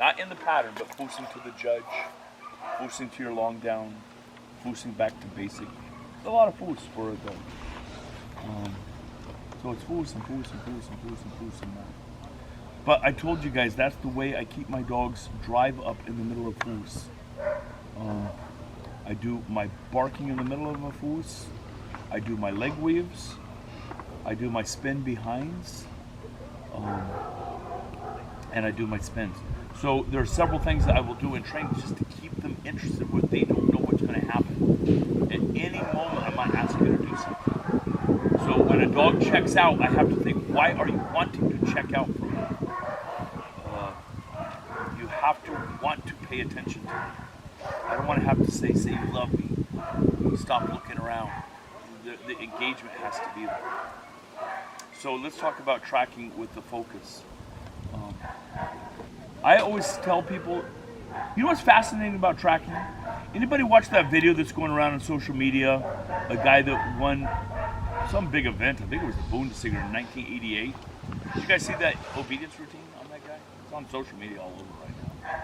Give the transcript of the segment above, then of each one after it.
Not in the pattern, but foosing to the judge, foosing to your long down, foosing back to basic. There's a lot of foos for a dog. So it's foosing. But I told you guys, that's the way I keep my dogs drive up in the middle of foos. I do my barking in the middle of a foos. I do my leg weaves. I do my spin behinds. And I do my spins. So there are several things that I will do in training just to keep them interested where they don't know what's going to happen. At any moment, I might ask you to do something. So when a dog checks out, I have to think, why are you wanting to check out from me? You have to want to pay attention to me. I don't want to have to say you love me. Stop looking around. The engagement has to be there. So let's talk about tracking with the focus. I always tell people, you know what's fascinating about tracking? Anybody watch that video that's going around on social media? A guy that won some big event, I think it was the Bundesliga in 1988. Did you guys see that obedience routine on that guy? It's on social media all over right now.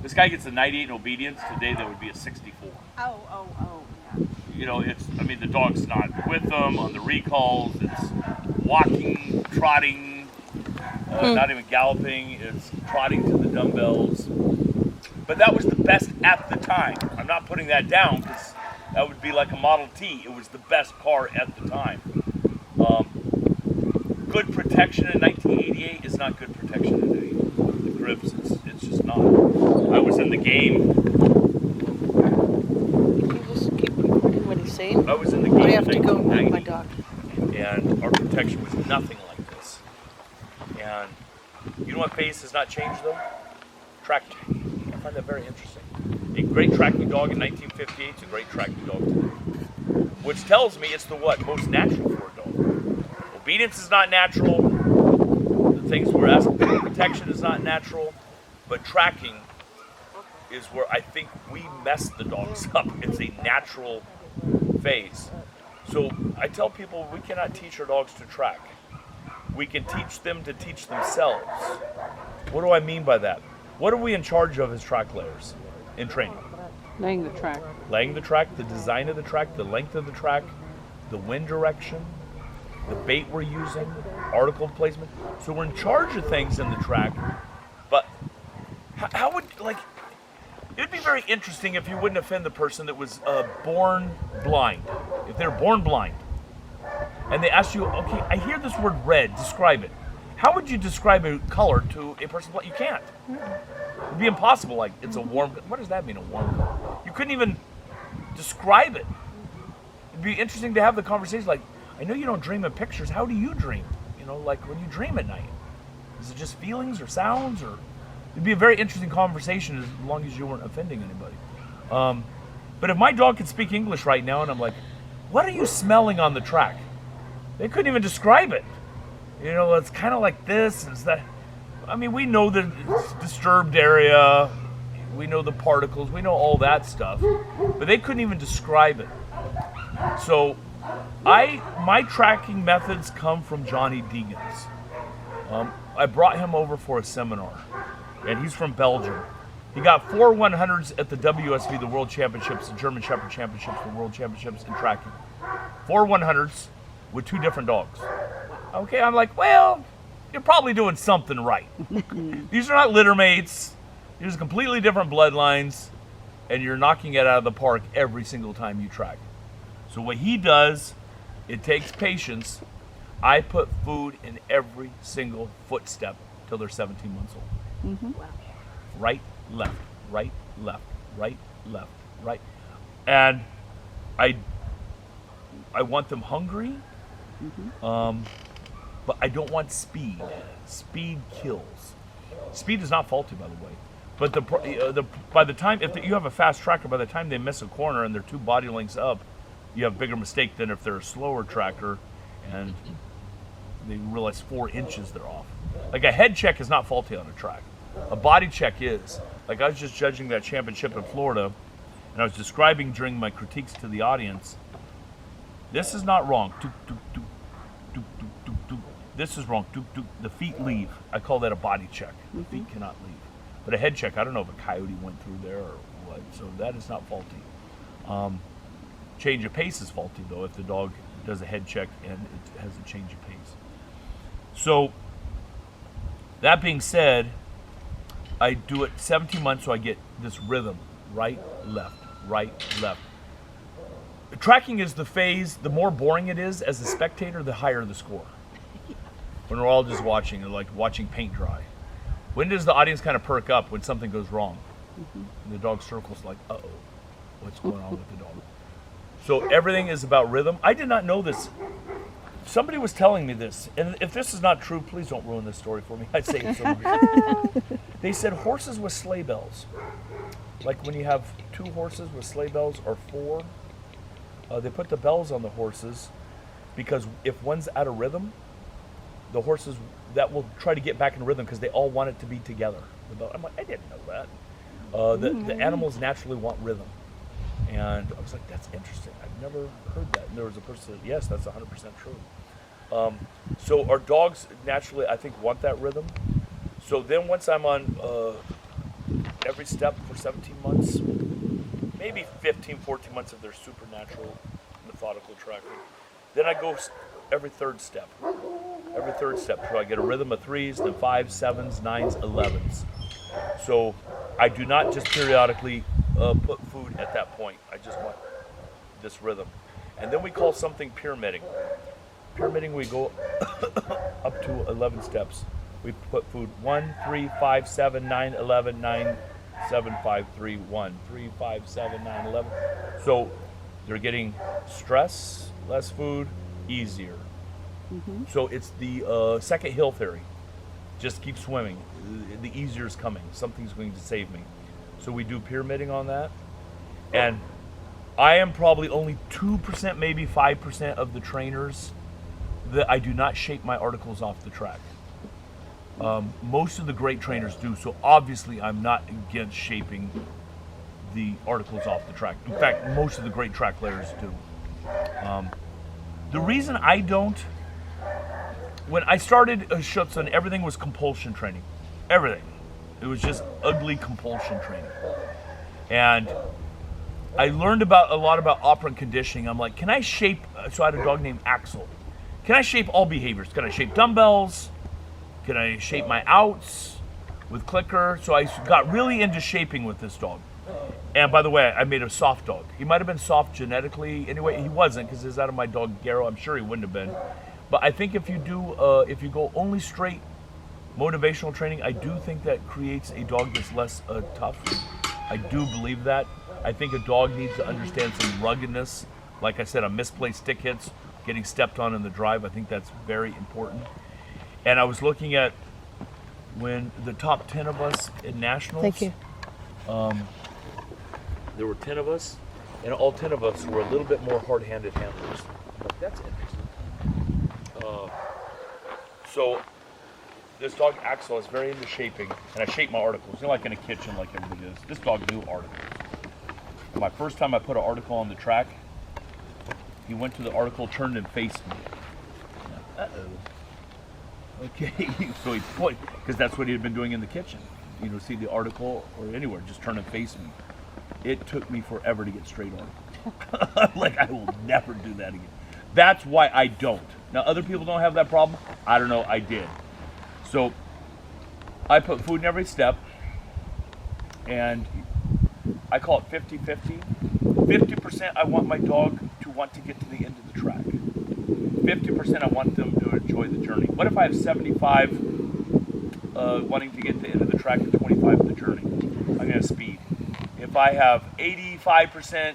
This guy gets a 98 in obedience. Today that would be a 64. Oh, yeah. You know, the dog's not with them on the recalls. It's walking, trotting, not even galloping. It's trotting to the dumbbells. But that was the best at the time. I'm not putting that down because that would be like a Model T. It was the best car at the time. Good protection in 1988 is not good protection today. The grips, it's just not. I was in the game. Can you just keep recording what he's saying? I was in the game. I have to go with my dog. And our protection was nothing like this. And you know what phase has not changed though? Tracking. I find that very interesting. A great tracking dog in 1958 is a great tracking dog today. Which tells me it's the what? Most natural for a dog. Obedience is not natural. The things we're asking for protection is not natural. But tracking is where I think we mess the dogs up. It's a natural phase. So I tell people we cannot teach our dogs to track. We can teach them to teach themselves. What do I mean by that? What are we in charge of as track layers in training? Laying the track. Laying the track, the design of the track, the length of the track, the wind direction, the bait we're using, article placement. So we're in charge of things in the track, but how would, it would be very interesting if you wouldn't offend the person that was born blind. If they're born blind, and they ask you, okay, I hear this word red, describe it. How would you describe a color to a person blind? You can't. It'd be impossible. Like, it's a warm, what does that mean, a warm color? You couldn't even describe it. It'd be interesting to have the conversation, like, I know you don't dream of pictures, how do you dream? You know, like when you dream at night. Is it just feelings or sounds? Or it'd be a very interesting conversation as long as you weren't offending anybody. But if my dog could speak English right now and I'm like, what are you smelling on the track? They couldn't even describe it. You know, it's kind of like this, it's that. I mean, we know the disturbed area, we know the particles, we know all that stuff, but they couldn't even describe it. So, my tracking methods come from Johnny Deegan's. I brought him over for a seminar, and he's from Belgium. He got 4 100s at the WSV, the World Championships, the German Shepherd Championships, the World Championships in tracking. 4 100s with 2 different dogs. Okay, I'm like, well, you're probably doing something right. These are not litter mates. These are completely different bloodlines, and you're knocking it out of the park every single time you track. So what he does, it takes patience. I put food in every single footstep till they're 17 months old. Mm-hmm. Right, left, right, left, right, left, right. And I want them hungry. Mm-hmm. But I don't want speed. Speed kills. Speed is not faulty, by the way. But by the time, if you have a fast tracker, by the time they miss a corner and they're 2 body lengths up, you have a bigger mistake than if they're a slower tracker and they realize 4 inches they're off. Like a head check is not faulty on a track. A body check is. Like I was just judging that championship in Florida, and I was describing during my critiques to the audience, this is not wrong. This is wrong. The feet leave. I call that a body check. The feet cannot leave. But a head check, I don't know if a coyote went through there or what. So that is not faulty. Change of pace is faulty though if the dog does a head check and it has a change of pace. So that being said, I do it 17 months so I get this rhythm, right, left, right, left. Tracking is the phase, the more boring it is as a spectator, the higher the score. When we're all just watching, like watching paint dry. When does the audience kind of perk up when something goes wrong? And the dog circles like, uh-oh, what's going on with the dog? So everything is about rhythm. I did not know this. Somebody was telling me this, and if this is not true, please don't ruin this story for me. I say it so much. They said horses with sleigh bells. Like when you have 2 horses with sleigh bells or 4, they put the bells on the horses because if one's out of rhythm, the horses that will try to get back in rhythm because they all want it to be together. I'm like, I didn't know that. The animals naturally want rhythm. And I was like, that's interesting. I've never heard that. And there was a person that said, yes, that's 100% true. So our dogs naturally, I think, want that rhythm. So then once I'm on every step for 17 months, maybe 15, 14 months if they're supernatural, methodical tracking, then I go every third step. Every third step. So I get a rhythm of 3s, then 5s, 7s, 9s, 11s. So I do not just periodically put food at that point. I just want this rhythm. And then we call something pyramiding. Pyramiding, we go up to 11 steps. We put food 1, 3, 5, 7, 9, 11, 9, 7, 5, 3, 1, 3, 5, 7, 9, 11. So they're getting stress, less food, easier. So it's the second hill theory. Just keep swimming. The easier is coming. Something's going to save me. So we do pyramiding on that. And I am probably only 2%, maybe 5% of the trainers that I do not shape my articles off the track. Most of the great trainers do. So obviously I'm not against shaping the articles off the track. In fact, most of the great track layers do. The reason I don't, when I started Schutzhund, everything was compulsion training. Everything. It was just ugly compulsion training. And I learned a lot about operant conditioning. I'm like, can I shape, so I had a dog named Axel. Can I shape all behaviors? Can I shape dumbbells? Can I shape my outs with clicker? So I got really into shaping with this dog. And by the way, I made a soft dog. He might have been soft genetically. Anyway, he wasn't because it's out of my dog Garo. I'm sure he wouldn't have been. But I think if you go only straight motivational training, I do think that creates a dog that's less tough. I do believe that. I think a dog needs to understand some ruggedness. Like I said, on misplaced stick hits, getting stepped on in the drive, I think that's very important. And I was looking at when the top 10 of us in nationals. Thank you. There were 10 of us, and all 10 of us were a little bit more hard-handed handlers. I'm like, that's interesting. So this dog Axel is very into shaping, and I shape my articles. You know, like in a kitchen, like everybody is. This dog knew articles. My first time I put an article on the track, he went to the article, turned and faced me. Uh-oh. Okay, so he put, because that's what he had been doing in the kitchen. You know, see the article or anywhere, just turn and face me. It took me forever to get straight on. Like, I will never do that again. That's why I don't. Now, other people don't have that problem. I don't know, I did. So, I put food in every step, and I call it 50-50. 50% I want my dog to want to get to the end of the track. 50% I want them to enjoy the journey. What if I have 75 wanting to get to the end of the track and 25 of the journey? I'm going to have speed. If I have 85%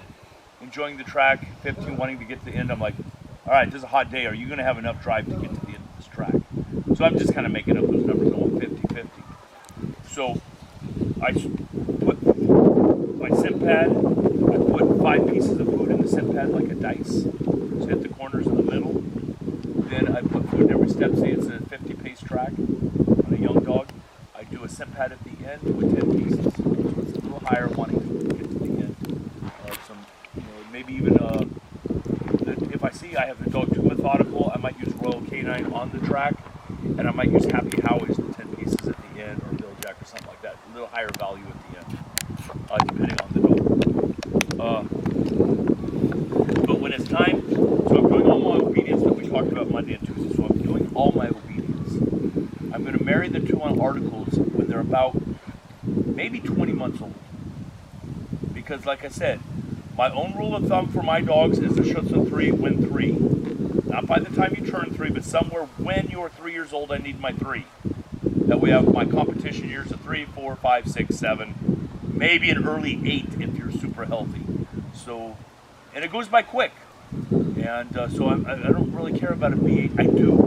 enjoying the track, 15 wanting to get to the end, I'm like, all right, this is a hot day. Are you going to have enough drive to get to the end of this track? So I'm just kind of making up those numbers. I want 50-50. So I put my sim pad, I put 5 pieces of food in the sim pad like a dice. So hit the corners in the middle. Then I put food in every step. Say it's a 50 pace track on a young dog. I do a sim pad at the end with 10 pieces. So it's a little higher wanting to get to the end. Maybe even if I see I have the dog too methodical, I might use Royal Canine on the track, and I might use Happy Howie's, the 10 pieces at the end, or Bill Jack or something like that. little higher value at the end, depending on the dog. But when it's time, so I'm doing all my obedience that we talked about Monday and Tuesday, so I'm doing all my obedience. I'm going to marry the two on articles when they're about maybe 20 months old. Because like I said, my own rule of thumb for my dogs is the schutzhund 3 when 3. Not by the time you turn 3, but somewhere when you're 3 years old, I need my 3. That way I have my competition years of 3, 4, 5, 6, 7, maybe an early 8 if you're super healthy. So, and it goes by quick. And so I don't really care about a B8. I do,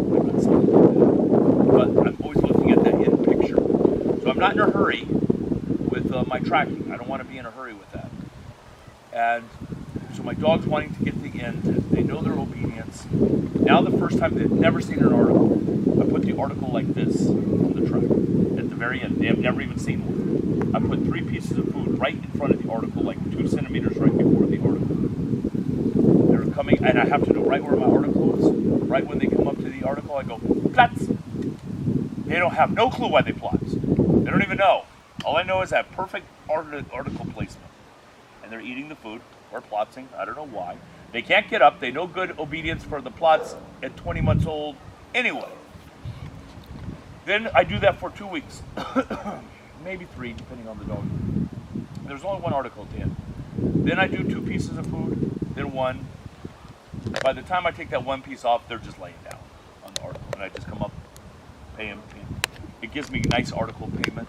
but I'm always looking at that in picture. So I'm not in a hurry with my tracking. I don't want to be in a hurry with that. And so my dog's wanting to get to the end. They know their obedience. Now the first time they've never seen an article, I put the article like this on the track at the very end. They have never even seen one. I put 3 pieces of food right in front of the article, like 2 centimeters right before the article. They're coming, and I have to know right where my article is. Right when they come up to the article, I go, plots. They don't have no clue why they plots. They don't even know. All I know is that perfect article placement. And they're eating the food or plotzing. I don't know why. They can't get up. They know good obedience for the plots at 20 months old anyway. Then I do that for 2 weeks. Maybe 3, depending on the dog. There's only 1 article at the end. Then I do 2 pieces of food, then 1. By the time I take that 1 piece off, they're just laying down on the article. And I just come up, pay them. It gives me nice article payment.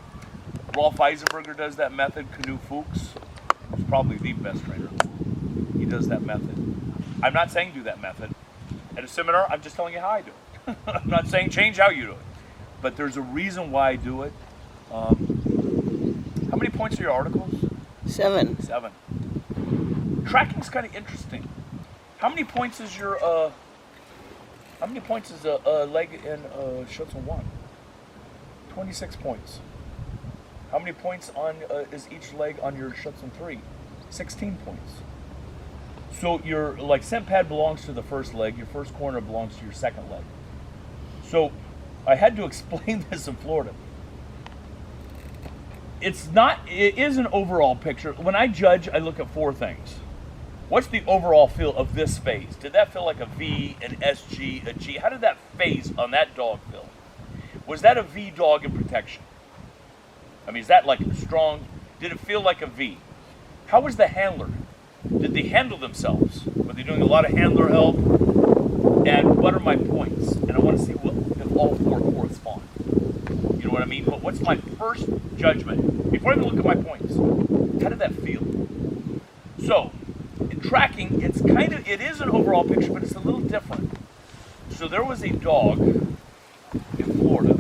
Rolf Eisenberger does that method. Knut Fuchs is probably the best trainer. He does that method. I'm not saying do that method. At a seminar, I'm just telling you how I do it. I'm not saying change how you do it. But there's a reason why I do it. How many points are your articles? 7. 7. Tracking's kind of interesting. How many points is your how many points is a leg in schutzhund 1? 26 points. How many points on is each leg on your schutzhund 3? 16 points. So your like scent pad belongs to the first leg, your first corner belongs to your second leg. So I had to explain this in Florida. It is an overall picture. When I judge, I look at 4 things. What's the overall feel of this phase? Did that feel like a V, an SG, a G? How did that phase on that dog feel? Was that a V dog in protection? I mean, is that like strong? Did it feel like a V? How was the handler? Did they handle themselves? Were they doing a lot of handler help? And what are my points? And I want to see if all 4 correspond. You know what I mean? But what's my first judgment? Before I even look at my points, how did that feel? So, in tracking, it is an overall picture, but it's a little different. So there was a dog in Florida.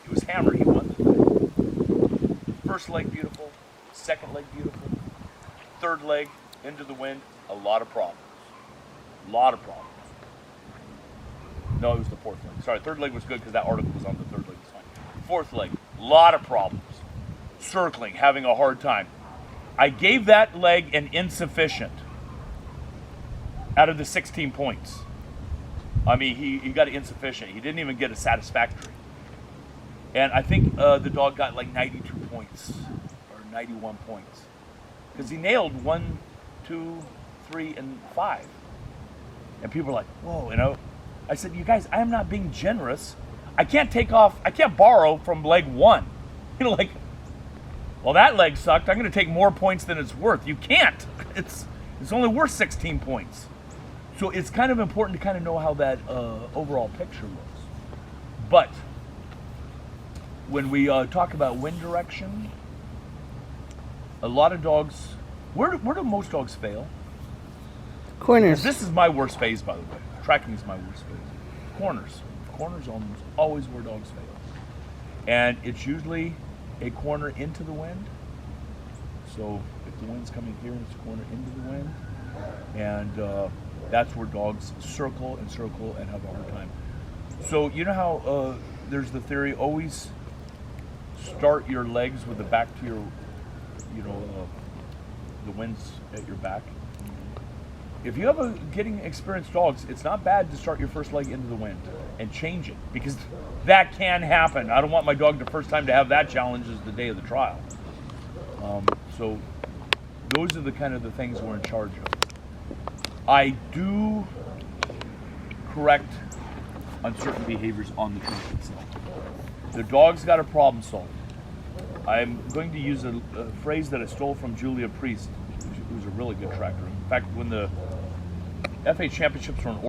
He was hammered. He won the thing. First leg, beautiful. Second leg, beautiful. Third leg, into the wind. A lot of problems. No, it was the 4th leg. Sorry, 3rd leg was good because that article was on the 3rd leg. Was fine. 4th leg, a lot of problems. Circling, having a hard time. I gave that leg an insufficient out of the 16 points. I mean, he got an insufficient. He didn't even get a satisfactory. And I think the dog got like 92 points or 91 points because he nailed 1, 2, 3, and 5. And people were like, whoa, you know. I said, you guys, I am not being generous. I can't borrow from leg 1. You know, like, well, that leg sucked. I'm going to take more points than it's worth. You can't. It's only worth 16 points. So it's kind of important to kind of know how that overall picture looks. But when we talk about wind direction, a lot of dogs, where do most dogs fail? Corners. This is my worst phase, by the way. Tracking is my worst phase. Corners. Corners almost always where dogs fail. And it's usually a corner into the wind. So if the wind's coming here, it's a corner into the wind. And that's where dogs circle and have a hard time. So you know how there's the theory, always start your legs with the back to your, the wind's at your back. if you have getting experienced dogs, it's not bad to start your first leg into the wind and change it, because that can happen. I don't want my dog the first time to have that challenge is the day of the trial. So those are the kind of the things we're in charge of. I do correct on certain behaviors on the track itself. The dog's got a problem solved. I'm going to use a phrase that I stole from Julia Priest, who's a really good tracker. In fact, when the FA championships were in